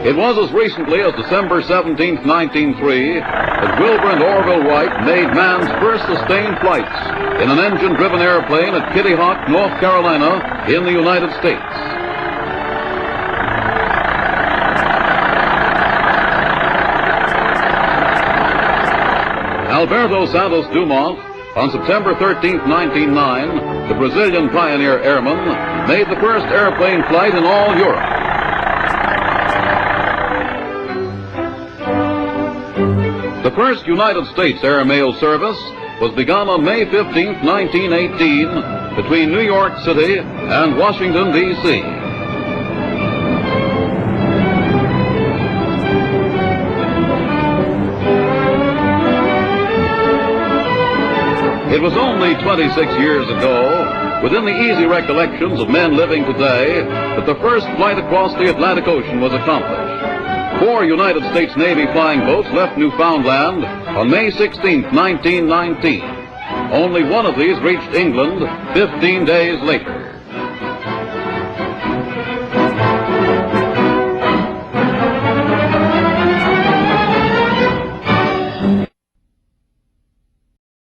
It was as recently as December 17, 1903, that Wilbur and Orville Wright made man's first sustained flights in an engine-driven airplane at Kitty Hawk, North Carolina, in the United States. Alberto Santos Dumont, on September 13, 1909, the Brazilian pioneer airman, made the first airplane flight in all Europe. The first United States air mail service was begun on May 15, 1918, between New York City and Washington, D.C. It was only 26 years ago, within the easy recollections of men living today, that the first flight across the Atlantic Ocean was accomplished. 4 United States Navy flying boats left Newfoundland on May 16, 1919. Only one of these reached England 15 days later.